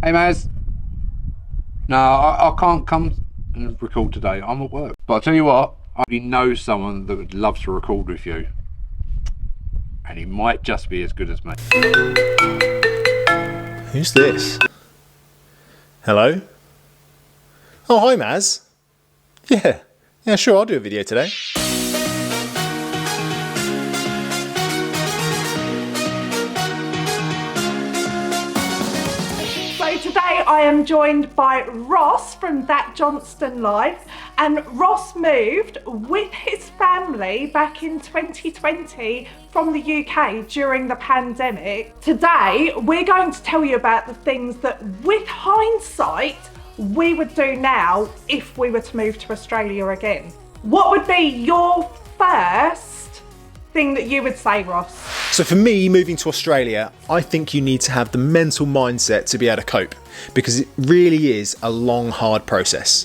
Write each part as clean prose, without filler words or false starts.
Hey Maz, no, I can't come and record today. I'm at work. But I'll tell you what, I really know someone that would love to record with you. And he might just be as good as me. Who's this? Hello? Oh, hi Maz. Yeah, sure, I'll do a video today. Today I am joined by Ross from That Johnston Life, and Ross moved with his family back in 2020 from the UK during the pandemic. Today we're going to tell you about the things that, with hindsight, we would do now if we were to move to Australia again. What would be your first thing that you would say, Ross? So for me, moving to Australia, I think you need to have the mental mindset to be able to cope, because it really is a long, hard process.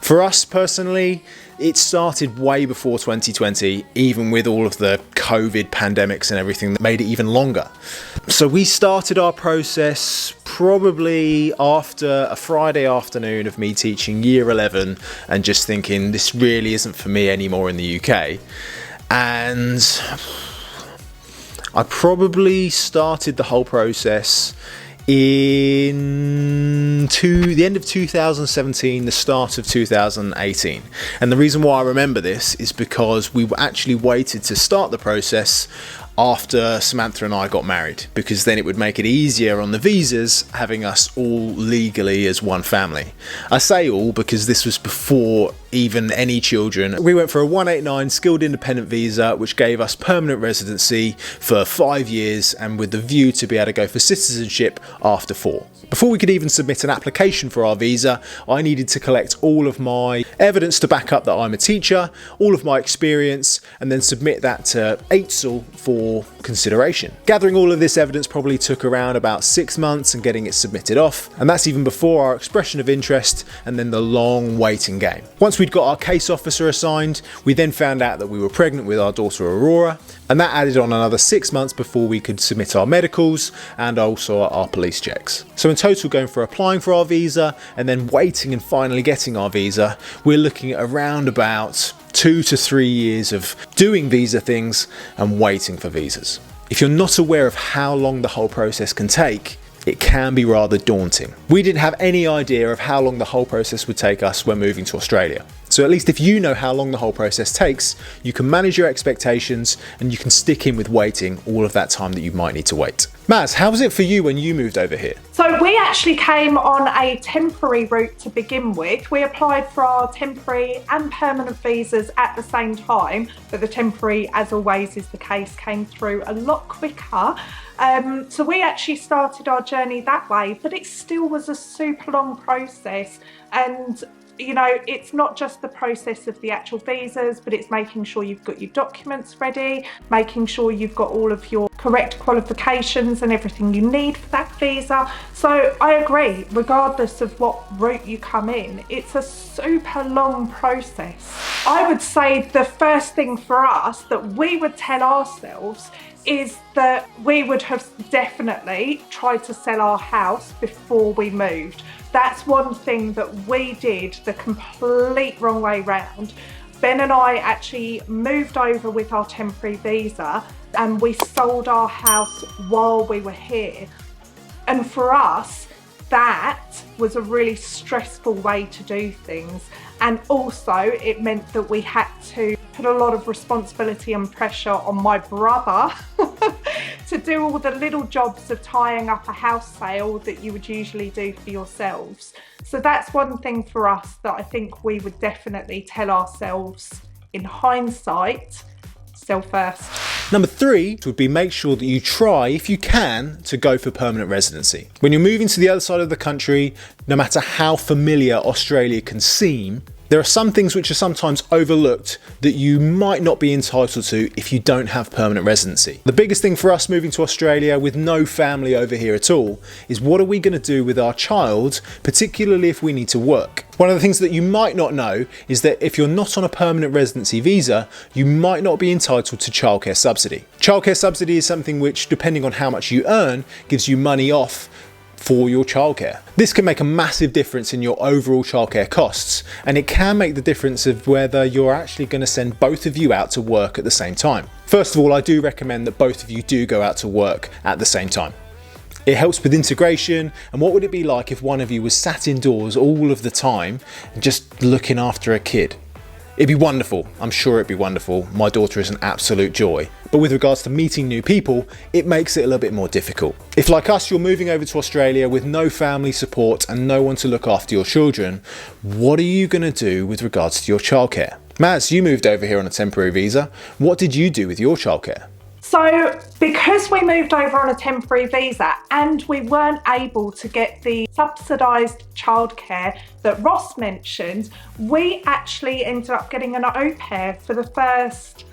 For us personally, it started way before 2020, even with all of the COVID pandemics and everything that made it even longer. So we started our process probably after a Friday afternoon of me teaching year 11 and just thinking, this really isn't for me anymore in the UK. And I probably started the whole process in the end of 2017, the start of 2018. And the reason why I remember this is because we actually waited to start the process after Samantha and I got married, because then it would make it easier on the visas having us all legally as one family. I say all because this was before even any children. We went for a 189 skilled independent visa, which gave us permanent residency for 5 years, and with the view to be able to go for citizenship after 4. Before we could even submit an application for our visa, I needed to collect all of my evidence to back up that I'm a teacher, all of my experience, and then submit that to HUGE for consideration. Gathering all of this evidence probably took around about 6 months and getting it submitted off, and that's even before our expression of interest and then the long waiting game. Once we'd got our case officer assigned, we then found out that we were pregnant with our daughter Aurora, and that added on another 6 months before we could submit our medicals and also our police checks. So in total, going for applying for our visa and then waiting and finally getting our visa, we're looking at around about 2 to 3 years of doing visa things and waiting for visas. If you're not aware of how long the whole process can take, it can be rather daunting. We didn't have any idea of how long the whole process would take us when moving to Australia. So at least if you know how long the whole process takes, you can manage your expectations and you can stick in with waiting all of that time that you might need to wait. Maz, how was it for you when you moved over here? So we actually came on a temporary route to begin with. We applied for our temporary and permanent visas at the same time, but the temporary, as always is the case, came through a lot quicker. So we actually started our journey that way, but it still was a super long process. And you know, it's not just the process of the actual visas, but it's making sure you've got your documents ready, making sure you've got all of your correct qualifications and everything you need for that visa. So I agree, regardless of what route you come in, it's a super long process. I would say the first thing for us that we would tell ourselves is that we would have definitely tried to sell our house before we moved. That's one thing that we did the complete wrong way round. Ben and I actually moved over with our temporary visa and we sold our house while we were here. And for us, that was a really stressful way to do things. And also it meant that we had to put a lot of responsibility and pressure on my brother to do all the little jobs of tying up a house sale that you would usually do for yourselves. So that's one thing for us that I think we would definitely tell ourselves in hindsight, sell first. Number 3 would be make sure that you try, if you can, to go for permanent residency. When you're moving to the other side of the country, no matter how familiar Australia can seem, there are some things which are sometimes overlooked that you might not be entitled to if you don't have permanent residency. The biggest thing for us moving to Australia with no family over here at all is, what are we going to do with our child, particularly if we need to work? One of the things that you might not know is that if you're not on a permanent residency visa, you might not be entitled to childcare subsidy. Childcare subsidy is something which, depending on how much you earn, gives you money off for your childcare. This can make a massive difference in your overall childcare costs, and it can make the difference of whether you're actually going to send both of you out to work at the same time. First of all, I do recommend that both of you do go out to work at the same time. It helps with integration, and what would it be like if one of you was sat indoors all of the time just looking after a kid? It'd be wonderful. I'm sure it'd be wonderful. My daughter is an absolute joy. But with regards to meeting new people, it makes it a little bit more difficult. If, like us, you're moving over to Australia with no family support and no one to look after your children, what are you going to do with regards to your childcare? Maz, you moved over here on a temporary visa. What did you do with your childcare? So because we moved over on a temporary visa and we weren't able to get the subsidised childcare that Ross mentioned, we actually ended up getting an au pair for the first,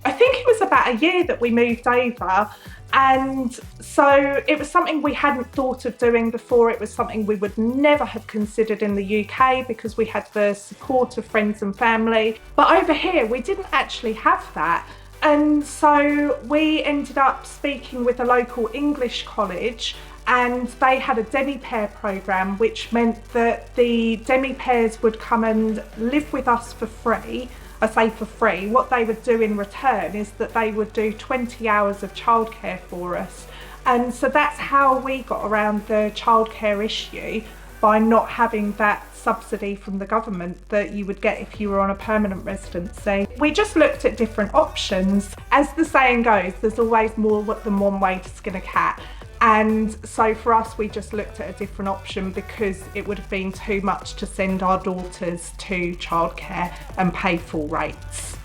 I think it was about a year that we moved over. And so it was something we hadn't thought of doing before. It was something we would never have considered in the UK because we had the support of friends and family. But over here, we didn't actually have that. And so we ended up speaking with a local English college, and they had a demi-pair program, which meant that the demi-pairs would come and live with us for free. I say for free. What they would do in return is that they would do 20 hours of childcare for us. And so that's how we got around the childcare issue, by not having that subsidy from the government that you would get if you were on a permanent residency. We just looked at different options. As the saying goes, there's always more than one way to skin a cat. And so for us, we just looked at a different option because it would have been too much to send our daughters to childcare and pay full rates.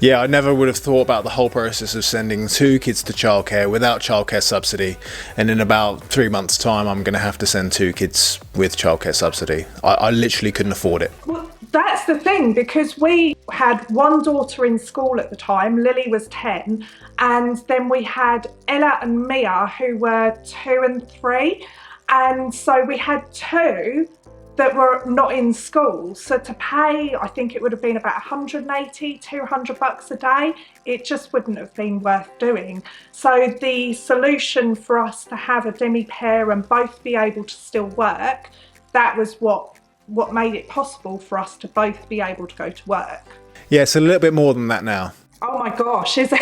Yeah, I never would have thought about the whole process of sending 2 kids to childcare without childcare subsidy, and in about 3 months' time I'm going to have to send 2 kids with childcare subsidy. I literally couldn't afford it. Well, that's the thing, because we had one daughter in school at the time, Lily was 10, and then we had Ella and Mia who were 2 and 3, and so we had 2 that were not in school. So to pay, I think it would have been about 180, 200 bucks a day. It just wouldn't have been worth doing. So the solution for us to have a demi-pair and both be able to still work, that was what made it possible for us to both be able to go to work. Yeah, it's a little bit more than that now. Oh my gosh, is it?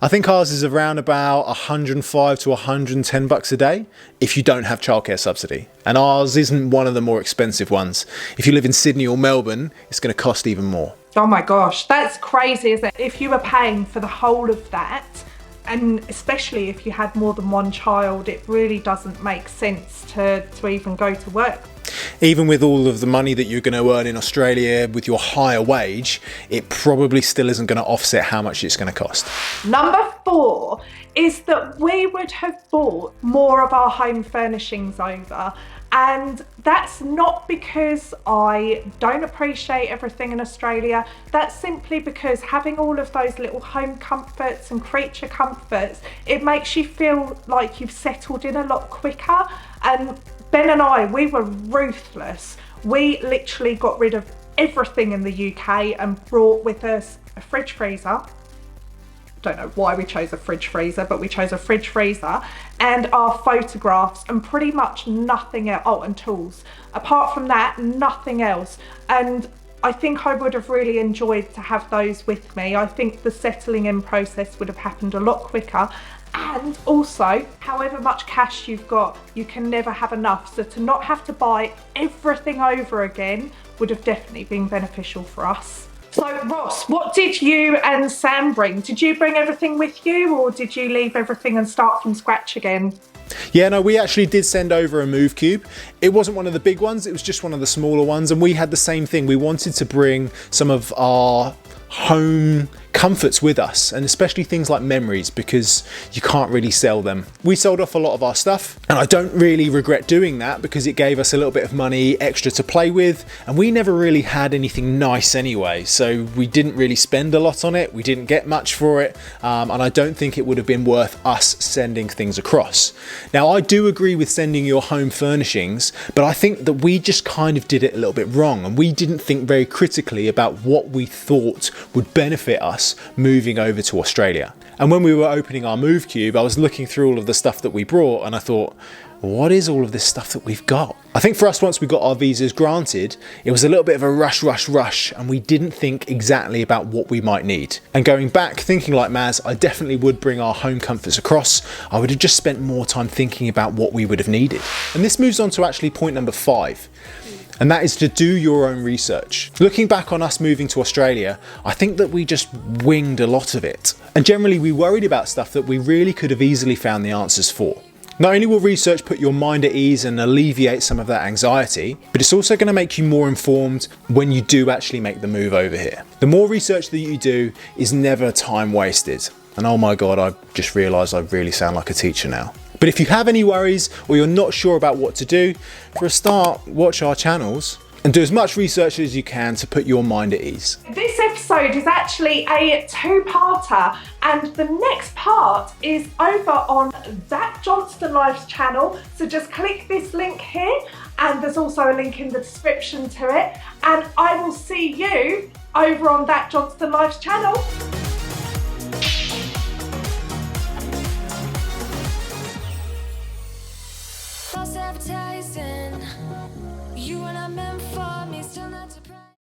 I think ours is around about 105 to 110 bucks a day if you don't have childcare subsidy. And ours isn't one of the more expensive ones. If you live in Sydney or Melbourne, it's going to cost even more. Oh my gosh, that's crazy, isn't it? If you were paying for the whole of that, and especially if you had more than one child, it really doesn't make sense to even go to work. Even with all of the money that you're going to earn in Australia with your higher wage, it probably still isn't going to offset how much it's going to cost. Number 4 is that we would have bought more of our home furnishings over. And that's not because I don't appreciate everything in Australia. That's simply because having all of those little home comforts and creature comforts, it makes you feel like you've settled in a lot quicker. And Ben and I, we were ruthless. We literally got rid of everything in the UK and brought with us a fridge freezer. Don't know why we chose a fridge freezer, but we chose a fridge freezer and our photographs and pretty much nothing else. Oh, and tools. Apart from that, nothing else. And I think I would have really enjoyed to have those with me. I think the settling in process would have happened a lot quicker. And also, however much cash you've got, you can never have enough. So to not have to buy everything over again would have definitely been beneficial for us. So Ross, what did you and Sam bring? Did you bring everything with you, or did you leave everything and start from scratch again? Yeah, no, we actually did send over a move cube. It wasn't one of the big ones, it was just one of the smaller ones, and we had the same thing. We wanted to bring some of our home comforts with us, and especially things like memories, because you can't really sell them. We sold off a lot of our stuff, and I don't really regret doing that because it gave us a little bit of money extra to play with, and we never really had anything nice anyway, so we didn't really spend a lot on it. We didn't get much for it, and I don't think it would have been worth us sending things across. Now, I do agree with sending your home furnishings, but I think that we just kind of did it a little bit wrong, and we didn't think very critically about what we thought would benefit us moving over to Australia. And when we were opening our move cube, I was looking through all of the stuff that we brought, and I thought, what is all of this stuff that we've got? I think for us, once we got our visas granted, it was a little bit of a rush, and we didn't think exactly about what we might need. And going back, thinking like Maz, I definitely would bring our home comforts across. I would have just spent more time thinking about what we would have needed. And this moves on to actually point number 5. And that is to do your own research. Looking back on us moving to Australia, I think that we just winged a lot of it. And generally we worried about stuff that we really could have easily found the answers for. Not only will research put your mind at ease and alleviate some of that anxiety, but it's also going to make you more informed when you do actually make the move over here. The more research that you do is never time wasted. And oh my God, I just realised I really sound like a teacher now. But if you have any worries or you're not sure about what to do, for a start, watch our channels and do as much research as you can to put your mind at ease. This episode is actually a 2-parter, and the next part is over on That Johnston Life's channel. So just click this link here, and there's also a link in the description to it. And I will see you over on That Johnston Life's channel. Self-advertising, you and I meant for me, still not to